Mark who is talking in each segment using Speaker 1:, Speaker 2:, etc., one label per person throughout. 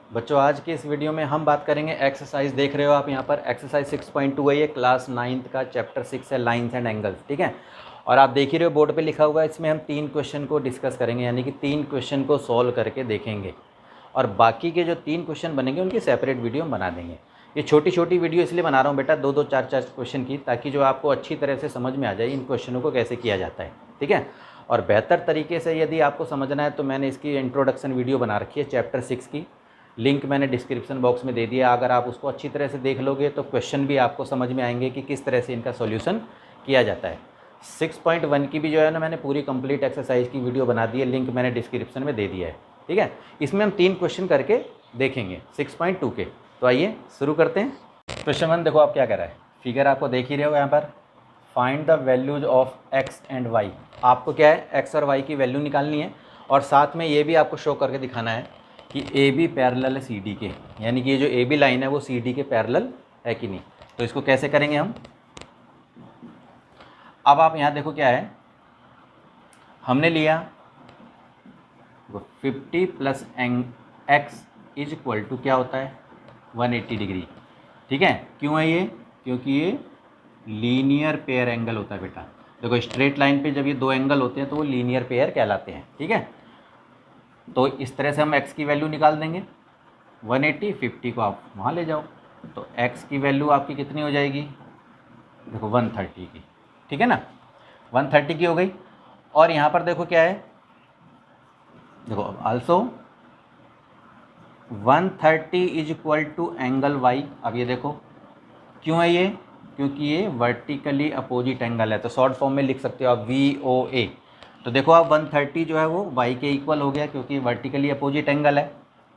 Speaker 1: बच्चों आज के इस वीडियो में हम बात करेंगे एक्सरसाइज, देख रहे हो आप यहाँ पर एक्सरसाइज 6.2 है, ये क्लास 9th का चैप्टर 6 है, लाइन्स एंड एंगल्स। ठीक है, और आप देख ही रहे हो बोर्ड पे लिखा हुआ है। इसमें हम 3 क्वेश्चन को डिस्कस करेंगे, यानी कि 3 क्वेश्चन को सॉल्व करके देखेंगे और बाकी के जो 3 क्वेश्चन बनेंगे उनकी सेपरेट वीडियो हम बना देंगे। ये छोटी छोटी वीडियो इसलिए बना रहा हूँ बेटा, 2-2 4-4 क्वेश्चन की, ताकि जो आपको अच्छी तरह से समझ में आ जाए इन क्वेश्चनों को कैसे किया जाता है। ठीक है, और बेहतर तरीके से यदि आपको समझना है तो मैंने इसकी इंट्रोडक्शन वीडियो बना रखी है चैप्टर 6 की, लिंक मैंने डिस्क्रिप्शन बॉक्स में दे दिया। अगर आप उसको अच्छी तरह से देख लोगे तो क्वेश्चन भी आपको समझ में आएंगे कि किस तरह से इनका सॉल्यूशन किया जाता है। 6.1 की भी जो है ना मैंने पूरी कंप्लीट एक्सरसाइज की वीडियो बना दी है, लिंक मैंने डिस्क्रिप्शन में दे दिया है। ठीक है, इसमें हम 3 क्वेश्चन करके देखेंगे 6.2 के। तो आइए शुरू करते हैं। क्वेश्चन 1 देखो आप क्या कह रहा है, फिगर आपको देख ही रहे हो यहाँ पर। Find the values of x and y. आपको क्या है, एक्स और वाई की वैल्यू निकालनी है और साथ में ये भी आपको शो करके दिखाना है कि ए बी पैरेलल है सी डी के, यानी कि ये जो ए बी लाइन है वो सी डी के पैरेलल है कि नहीं। तो इसको कैसे करेंगे हम। अब आप यहाँ देखो क्या है, हमने लिया 50 plus x is equal to क्या होता है 180 डिग्री। ठीक है, क्यों है ये, क्योंकि ये लीनियर पेयर एंगल होता है बेटा। देखो स्ट्रेट लाइन पे जब ये दो एंगल होते हैं तो वो लीनियर पेयर कहलाते हैं। ठीक है, तो इस तरह से हम x की वैल्यू निकाल देंगे। 180, 50 को आप वहाँ ले जाओ तो x की वैल्यू आपकी कितनी हो जाएगी, देखो 130 की। ठीक है ना, 130 की हो गई। और यहाँ पर देखो क्या है, देखो also 130 is equal to angle y। अब ये देखो क्यों है ये, क्योंकि ये वर्टिकली अपोजिट एंगल है, तो शॉर्ट फॉर्म में लिख सकते हो आप VOA। तो देखो आप 130 जो है वो y के इक्वल हो गया क्योंकि वर्टिकली अपोजिट एंगल है।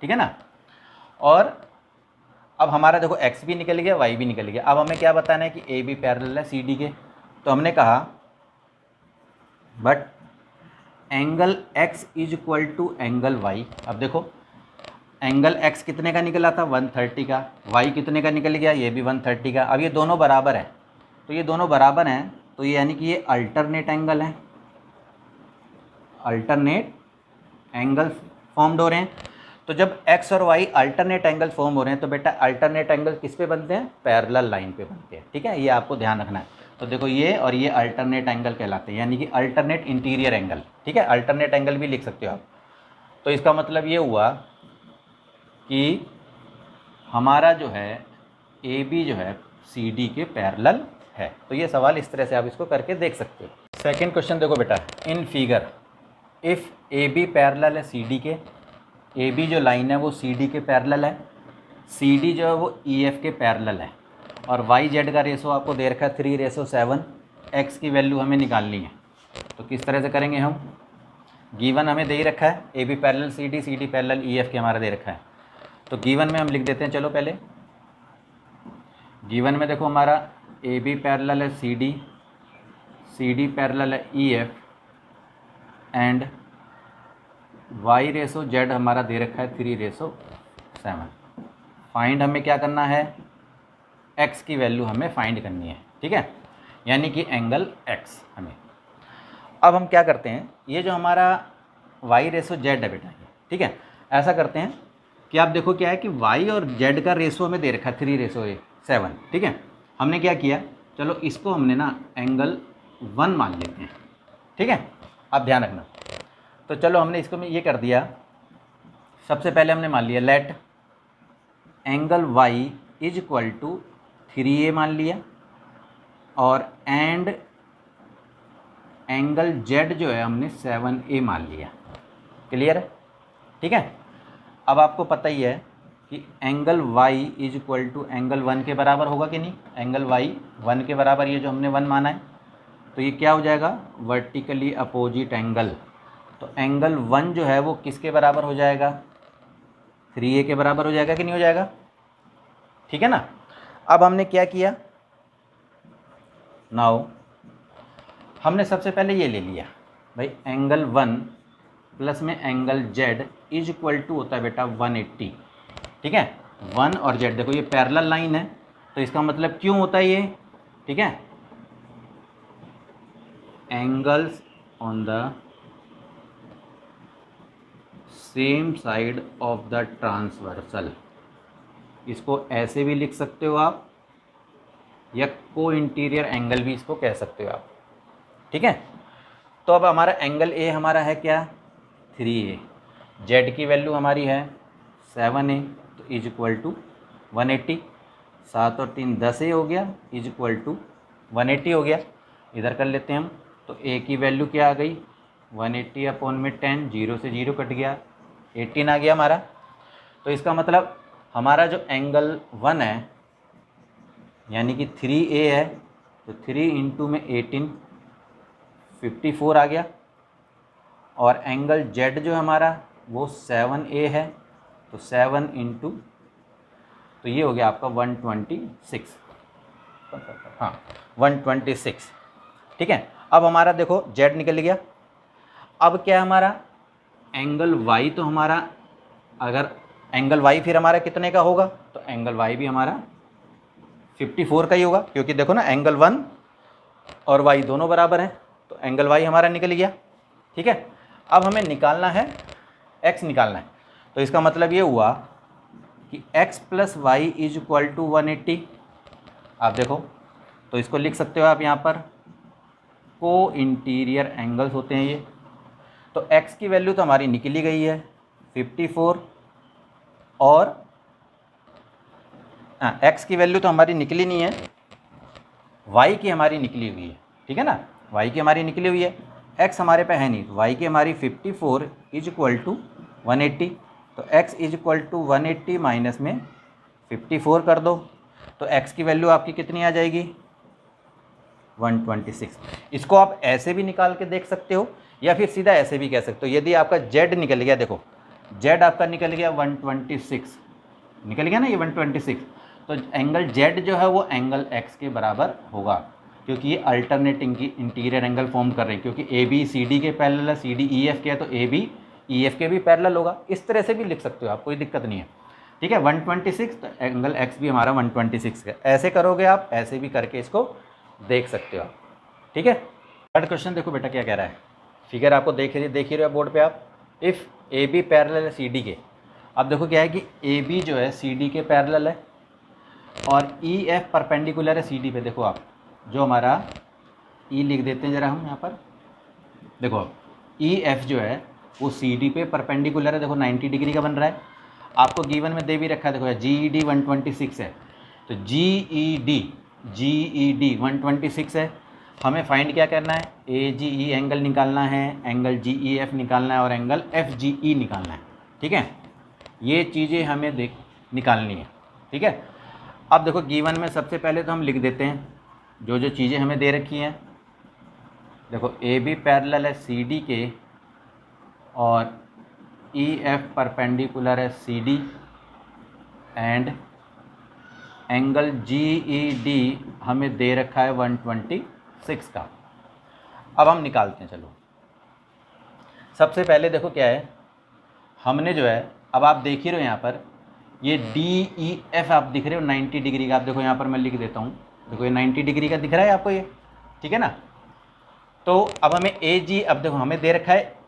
Speaker 1: ठीक है ना, और अब हमारा देखो x भी निकल गया, y भी निकल गया। अब हमें क्या बताना है कि ए बी पैरेलल है सी डी के। तो हमने कहा but angle x is equal to angle y। अब देखो एंगल x कितने का निकला था 130 का, y कितने का निकल गया, ये भी 130 का। अब ये दोनों बराबर है, तो ये दोनों बराबर हैं तो ये यानी कि ये अल्टरनेट एंगल है, अल्टरनेट एंगल फॉर्म्ड हो रहे हैं। तो जब x और y अल्टरनेट एंगल फॉर्म हो रहे हैं तो बेटा अल्टरनेट एंगल किस पे बनते हैं, पैरेलल लाइन पे बनते हैं। ठीक है, ये आपको ध्यान रखना है। तो देखो ये और ये अल्टरनेट एंगल कहलाते हैं, यानी कि अल्टरनेट इंटीरियर एंगल। ठीक है, अल्टरनेट एंगल भी लिख सकते हो आप। तो इसका मतलब ये हुआ कि हमारा जो है ए बी जो है सी डी के पैरेलल है। तो ये सवाल इस तरह से आप इसको करके देख सकते हो। सेकंड क्वेश्चन देखो बेटा, in figure if A B parallel है सी डी के, ए बी जो लाइन है वो सी डी के पैरेलल है, सी डी जो है वो ई एफ के पैरेलल है, और वाई जेड का रेशो आपको दे रखा है 3:7। एक्स की वैल्यू हमें निकालनी है। तो किस तरह से करेंगे हम, गिवन हमें दे ही रखा है A B parallel C D parallel E F के हमारा दे रखा है। तो गिवन में हम लिख देते हैं, चलो पहले गिवन में देखो हमारा ए बी पैरेलल है सी डी पैरेलल है E F and Y ratio Z हमारा दे रखा है 3:7। फाइंड हमें क्या करना है, एक्स की वैल्यू हमें फाइंड करनी है। ठीक है, यानी कि एंगल एक्स हमें। अब हम क्या करते हैं, ये जो हमारा वाई रेशो जेड है बेटा ये, ठीक है, ऐसा करते हैं कि आप देखो क्या है कि y और z का रेशो हमें दे रखा है 3:7। ठीक है, हमने क्या किया, चलो इसको हमने ना एंगल 1 मान लेते हैं। ठीक है, आप ध्यान रखना। तो चलो हमने इसको में ये कर दिया, सबसे पहले हमने मान लिया let angle y is equal to 3a मान लिया, और एंड एंगल z जो है हमने 7a मान लिया। क्लियर है, ठीक है। अब आपको पता ही है कि angle y is equal to angle 1 के बराबर होगा कि नहीं, एंगल y 1 के बराबर, ये जो हमने 1 माना है, तो ये क्या हो जाएगा, वर्टिकली अपोजिट एंगल। तो एंगल 1 जो है वो किसके बराबर हो जाएगा, 3a के बराबर हो जाएगा कि नहीं हो जाएगा। ठीक है ना। अब हमने क्या किया, नाउ हमने सबसे पहले ये ले लिया भाई, एंगल 1 प्लस में angle z is equal to होता है बेटा 180। ठीक है, 1 और z, देखो ये पैरेलल लाइन है तो इसका मतलब क्यों होता है ये, ठीक है, angles on the same side of the transversal, इसको ऐसे भी लिख सकते हो आप, या को इंटीरियर एंगल भी इसको कह सकते हो आप, ठीक है। तो अब हमारा एंगल ए हमारा है क्या, 3A, जेड की वैल्यू हमारी है 7A, तो इज इक्वल टू 180, 7 और 3 10A हो गया, इज इक्वल टू 180 हो गया। इधर कर लेते हैं हम, तो ए की वैल्यू क्या आ गई, 180 अपॉन में 10, 0 से 0 कट गया, 18 आ गया हमारा। तो इसका मतलब हमारा जो एंगल 1 है यानी कि 3A है, तो 3 इंटू में 18 54 आ गया। और एंगल जेड जो हमारा वो 7A है, तो 7 इंटू, तो ये हो गया आपका 126, हाँ 126, ठीक है। अब हमारा देखो जेड निकल गया। अब क्या हमारा एंगल वाई, तो हमारा अगर एंगल वाई फिर हमारा कितने का होगा, तो एंगल वाई भी हमारा 54 का ही होगा, क्योंकि देखो ना एंगल 1 और वाई दोनों बराबर हैं, तो एंगल वाई हमारा निकल गया, ठीक है। अब हमें निकालना है एक्स निकालना है, तो इसका मतलब ये हुआ कि x plus y is equal to 180। आप देखो तो इसको लिख सकते हो आप यहाँ पर, को इंटीरियर एंगल्स होते हैं ये। तो x की वैल्यू तो हमारी निकली गई है 54, और x की वैल्यू तो हमारी निकली नहीं है, y की हमारी निकली हुई है, ठीक है ना, y की हमारी निकली हुई है, x हमारे पे है नहीं, तो y की हमारी 54 इज इक्वल टू 180, तो x is equal to 180 minus में 54 कर दो, तो x की वैल्यू आपकी कितनी आ जाएगी, 126। इसको आप ऐसे भी निकाल के देख सकते हो, या फिर सीधा ऐसे भी कह सकते हो। यदि आपका z निकल गया, देखो z आपका निकल गया 126, निकल गया ना ये 126, तो एंगल z जो है वो एंगल x के बराबर होगा, क्योंकि ये अल्टरनेट इंटीरियर एंगल फॉर्म कर रहे हैं, क्योंकि ए बी सी डी के पैरेलल है, सी डी ई एफ के है, तो ए बी ई एफ के भी पैरेलल होगा। इस तरह से भी लिख सकते हो आप, कोई दिक्कत नहीं है, ठीक है। 126, तो एंगल x भी हमारा 126 है। ऐसे करोगे आप, ऐसे भी करके इसको देख सकते हो आप, ठीक है। थर्ड क्वेश्चन देखो बेटा क्या कह रहा है, फिगर आपको देख ही रहे हो बोर्ड पे आप। इफ़ ए बी पैरेलल है सी डी के, अब देखो क्या है कि ए बी जो है सी डी के पैरेलल है, और ई एफ परपेंडिकुलर है सी डी पे। देखो आप जो हमारा ई लिख देते हैं ज़रा हम यहाँ पर, देखो ई एफ जो है वो सी डी पे परपेंडिकुलर है, देखो 90 डिग्री का बन रहा है। आपको गिवन में दे भी रखा है, देखो जी ई डी 126 है, तो जी ई डी 126 है। हमें फाइंड क्या करना है, ए जी ई एंगल निकालना है, एंगल जी ई एफ निकालना है, और एंगल एफ जी ई निकालना है, ठीक है। ये चीज़ें हमें निकालनी है, ठीक है। अब देखो गिवन में सबसे पहले तो हम लिख देते हैं जो जो चीज़ें हमें दे रखी हैं। देखो ए बी पैरेलल है सी डी के, और ई एफ परपेंडिकुलर है C D, and angle G E D हमें दे रखा है 126 का। अब हम निकालते हैं, चलो सबसे पहले देखो क्या है, हमने जो है, अब आप देख ही रहे हो यहाँ पर ये डी ई एफ आप दिख रहे हो 90 डिग्री का। आप देखो यहाँ पर मैं लिख देता हूँ, देखो ये 90 डिग्री का दिख रहा है आपको ये, ठीक है ना। तो अब हमें ए जी, अब देखो हमें दे रखा है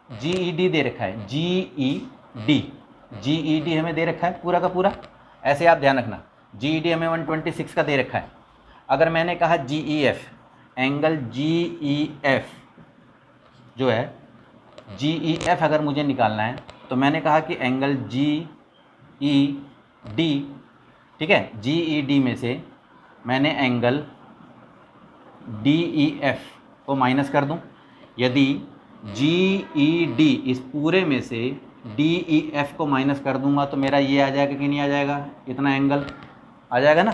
Speaker 1: जी ई डी दे रखा है, जी ई डी हमें दे रखा है पूरा का पूरा, ऐसे आप ध्यान रखना। जी ई डी हमें 126 का दे रखा है। अगर मैंने कहा G E F, angle G E F जो है, जी ई एफ अगर मुझे निकालना है, तो मैंने कहा कि एंगल जी ई डी, ठीक है, जी ई डी में से मैंने एंगल डी ई एफ को माइनस कर दूं। यदि जी ई डी इस पूरे में से डी ई एफ को माइनस कर दूंगा, तो मेरा ये आ जाएगा कि नहीं आ जाएगा, इतना एंगल आ जाएगा ना।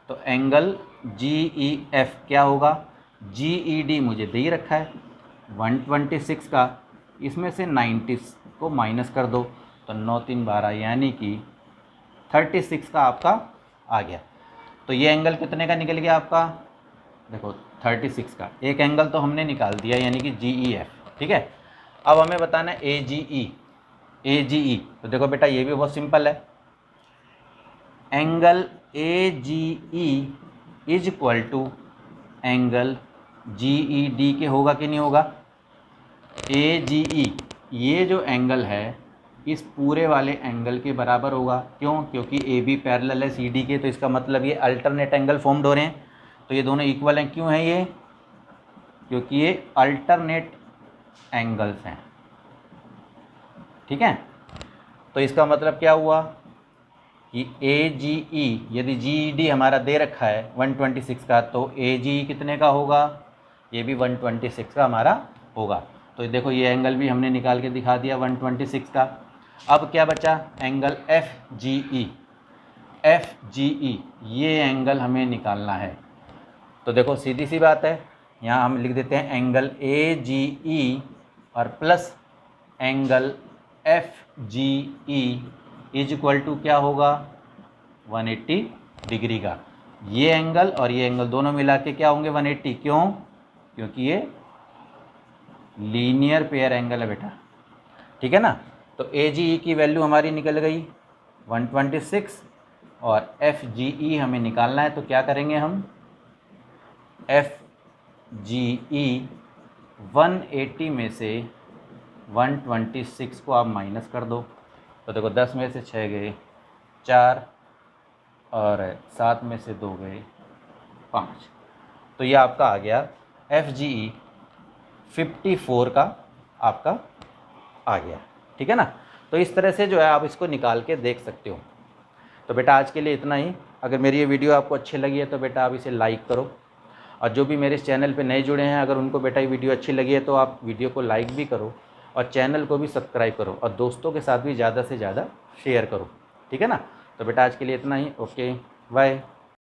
Speaker 1: तो एंगल जी ई एफ क्या होगा, जी ई डी मुझे दे ही रखा है 126 का, इसमें से 90 को माइनस कर दो, तो 9 3 12, यानी कि 36 का आपका आ गया। तो ये एंगल कितने का निकल गया आपका, देखो 36 का एक एंगल तो हमने निकाल दिया, यानी कि जी ई एफ, ठीक है। अब हमें बताना है ए जी ई, तो देखो बेटा ये भी बहुत सिंपल है, angle A G E is equal to angle G E D के होगा कि नहीं होगा। ए जी ई ये जो एंगल है इस पूरे वाले एंगल के बराबर होगा। क्यों? क्योंकि ए बी पैरेलल है सी डी के, तो इसका मतलब ये अल्टरनेट एंगल फॉर्म्ड हो रहे हैं, तो ये दोनों इक्वल हैं। क्यों है ये? क्योंकि ये अल्टरनेट एंगल्स हैं। ठीक है, तो इसका मतलब क्या हुआ कि ए जी ई, यदि जी डी हमारा दे रखा है 126 का, तो ए जी कितने का होगा? ये भी 126 का हमारा होगा। तो देखो ये एंगल भी हमने निकाल के दिखा दिया 126 का। अब क्या बचा? Angle F G E. F G ई ये एंगल हमें निकालना है। तो देखो सीधी सी बात है, यहाँ हम लिख देते हैं एंगल ए जी ई और plus angle F G E is equal to क्या होगा? 180 डिग्री का। ये एंगल और ये एंगल दोनों मिला के क्या होंगे? 180। क्यों? क्योंकि ये लीनियर पेयर एंगल है बेटा। ठीक है ना। तो ए जी ई की वैल्यू हमारी निकल गई 126 और एफ जी ई हमें निकालना है। तो क्या करेंगे हम? एफ जी ई 180 में से 126 को आप माइनस कर दो। तो देखो 10 में से 6 गए 4 और 7 में से 2 गए 5। तो ये आपका आ गया एफ जी ई 54 का आपका आ गया। ठीक है ना। तो इस तरह से जो है आप इसको निकाल के देख सकते हो। तो बेटा आज के लिए इतना ही। अगर मेरी ये वीडियो आपको अच्छी लगी है तो बेटा आप इसे लाइक करो, और जो भी मेरे इस चैनल पे नए जुड़े हैं अगर उनको बेटा ये वीडियो अच्छी लगी है तो आप वीडियो को लाइक भी करो और चैनल को भी सब्सक्राइब करो और दोस्तों के साथ भी ज़्यादा से ज़्यादा शेयर करो। ठीक है ना। तो बेटा आज के लिए इतना ही। Okay bye.